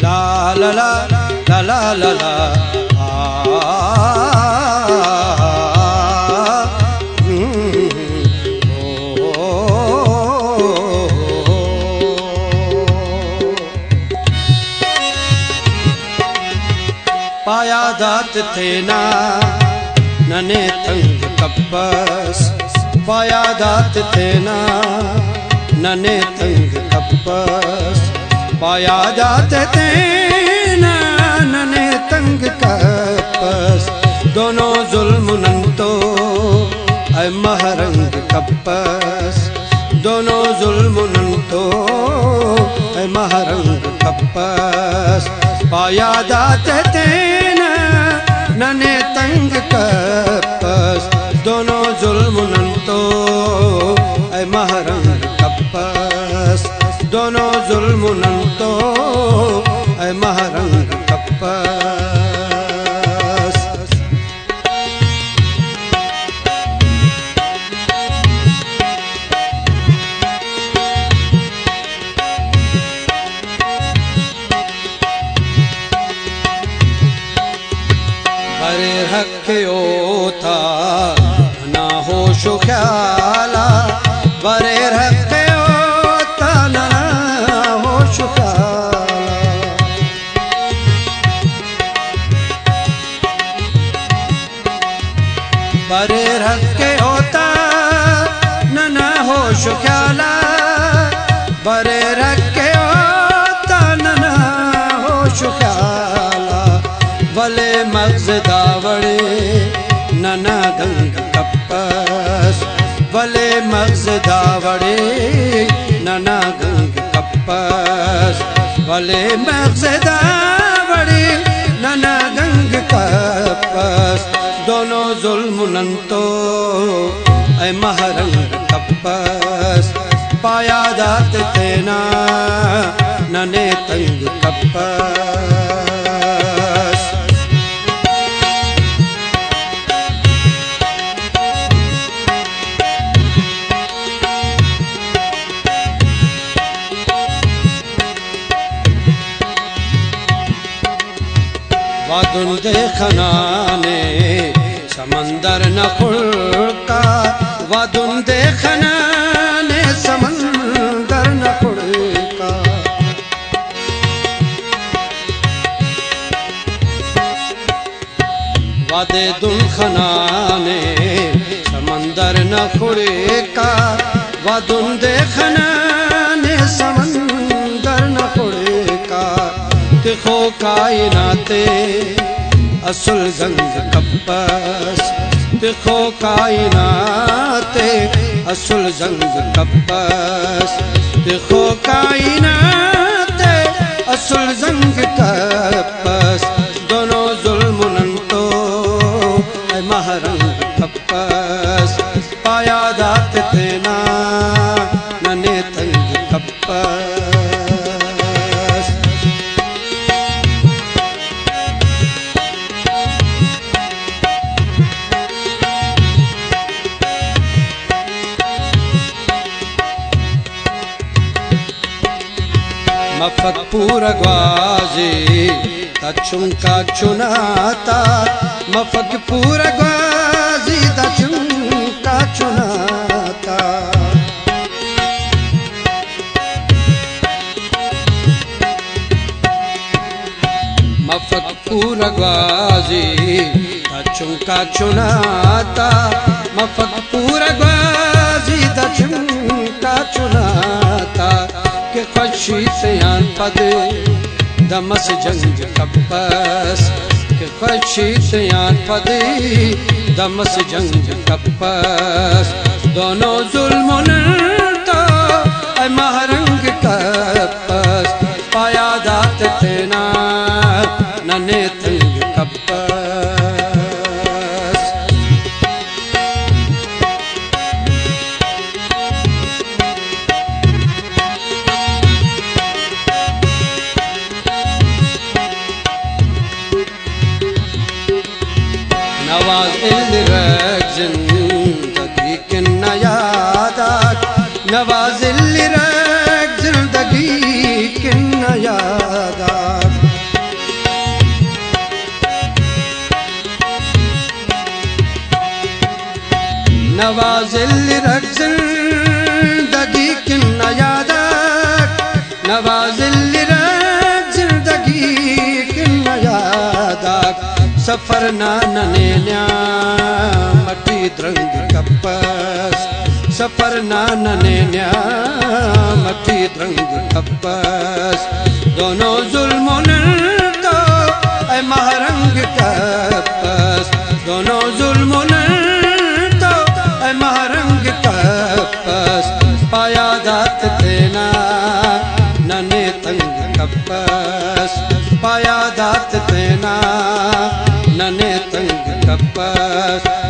ला ला ला ला ला ला ला पाया दात थे ना नने तंग कपस पाया दात थे ना नने तंग कपस पाया दात थे ना नने तंग कपस दोनों जुल्म नंतो ऐ महरंग कपस दोनों जुल्म नंतो ऐ महरंग कपस पाया दात थे नने तंग कपस दोनों जुल्म नंतो ऐ महरंग कपस दोनों जुल्म नंतो ऐ महरंग कपस बरे रखियो था ना होश ख्याला बरे रखियो था ना होश ख्याला बरे रखियो था ना होश ख्याला बरे रखियो था ना होश ख्याला भले मगज़ दावड़े नना गंग कपस भले मगज़ दावड़े नना गंग कपस भले मगज़ दावड़े नना गंग कपस दोनों जुल्म नंतो ऐ महरंग कपस पाया दात थे ना नने तंग कपस वादुन देखना ने समंदर न खुड़का वादुन देखना ने समंदर न खुड़का वादे दुन खना ने समंदर न खुड़का वादुन देखना ने समंदर न खुड़का देखो कायनाते असुल गंग कपस देखो कायनाते असुल जंग कपस देखो कायनाते असुल जंग कपस दोनों जुल्म नंतो ऐ महरंग कपस पाया दात थे ना नने तंग कपस मफत पूरा ग्वाजी तचुंका चुनाता मफत पूरा ग्वाजी तचुंका चुनाता मफत पूरा ग्वाजी तचुंका चुनाता मफत पूरा ग्वाजी तचुंका चुनाता के खुशी से यान पद दमस जंग कपस के खुशी से यान पद दमस जंग कपस दोनों जुल्म नंतो ऐ महरंग कपस पाया दात थे ना नने तंग कपस नवाज जिंदगी के नयादात नवाज जिंदगी के नयादात नवाजिल रख जिंदगी किन्ना यादक नवाजिल रख जिंदगी किन्ना यादक सफर नानने मटी द्रंग कपस सफर नानने मटी द्रंग कपस दोनों जुल्मों तो ऐ महरंग कपस दोनों जुल्मों तो ऐ महरंग कपस पाया दात तेना नने तंग कपस पाया दात तेना नने तंग कपस